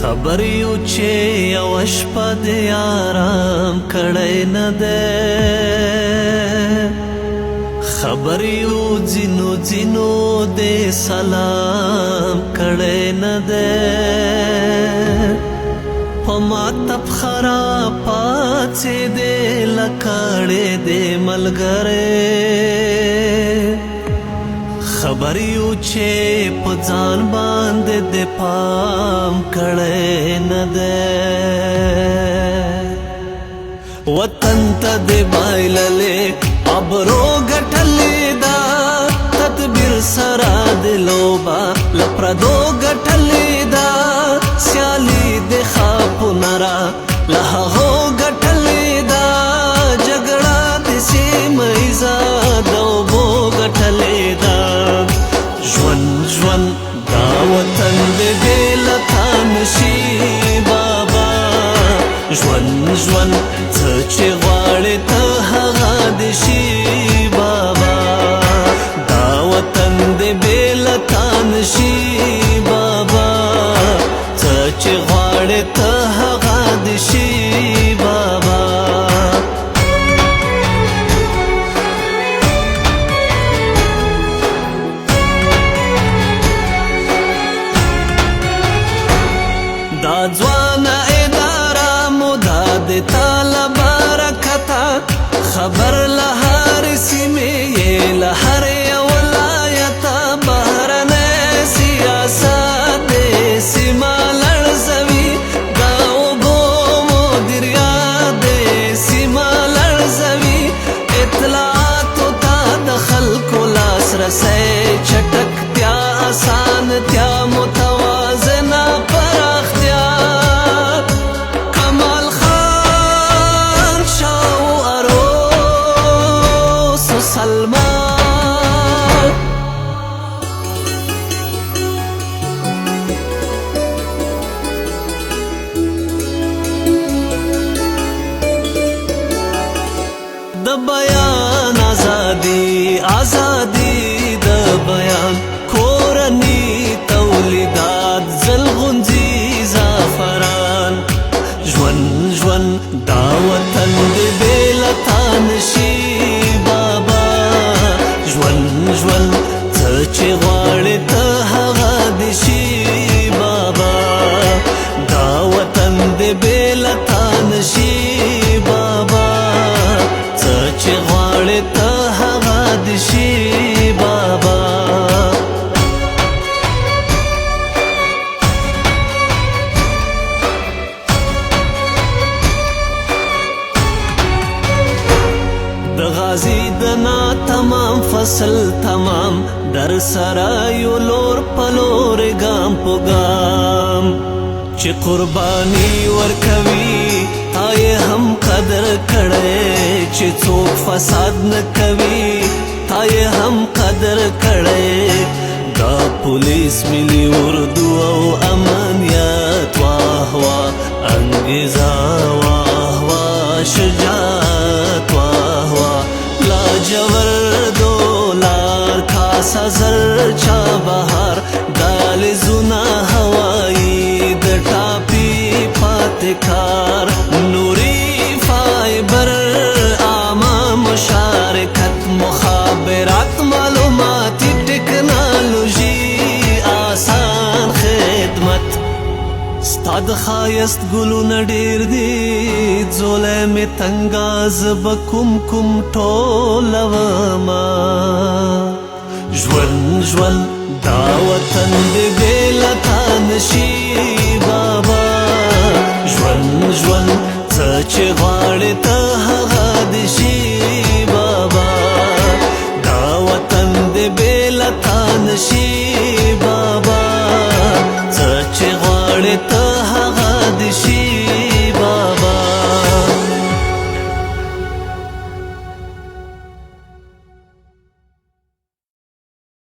خبر یو چې یو شپه دې آرام کړی نه دی خبر یو ځینو ځینو دې سلام کړی نه دی په ما تبخرا پاڅېدې لکړې دې ملګری خبر یو چې په ځان باندې د پام کړی نه دی وطن ته دې بایللې ابرو ګټلې ده تدبیر سره د لوبه له پردو ګټلې ده سیالي د خاپونه را له هغو ګټلې ده جګړه د سیمه ایزه د اوبو ګټلې ده ژوند دا وطن دې بې له تا نشي بابا ژوند څه چې غواړې ته هغه دې شي بابا دا وطن دې بې له تا نشي بابا څه چې غواړې ته هغه دې شي بابا دا ځوانه اداره مو دا د تاله برکته خبر له هر سیمې یې له هر یو ولایته بهرنی سیاست د سیمه لړزوي دا اوبو مدیریت د سیمه لړزوي اطلاعاتو ته د خلکو لاسرسی چټکتیا اسانتیا متوازنه د بیان آزادي د بیان کورني تولیدات زلغونځي زعفران ژوند دا وطن دې بې له تا نشي بابا ژوند څه چې غواړې ته هغه دې شي بابا دا وطن دې بې له تا نشي بابا څه چې غواړې ته هغه دې شي بابا د غازی د نا تمام فصل تمام در سره یو لور په لور ګام په ګام چې قرباني ورکوي تا یې هم قدر کړی چې څوک فساد نه کوي تا یې هم قدر کړی دا پولیس ملي اردو او امنیت واه واه انګیزه واه واه شجاعت واه واه لاجور دولار کاسا زر چا بهار دالزونه هوایی د ټاپي پاتکار نوري فایبر عامه مشارکت مخابرات معلوماتي ټکنالوژي آسان خدمت ستا د ښایست ګلونه ډېر دي ځولی مې تنګاز به کوم ټولومه ژوند دا وطن دې بې له تا نشي بابا ژوند څه چې غواړې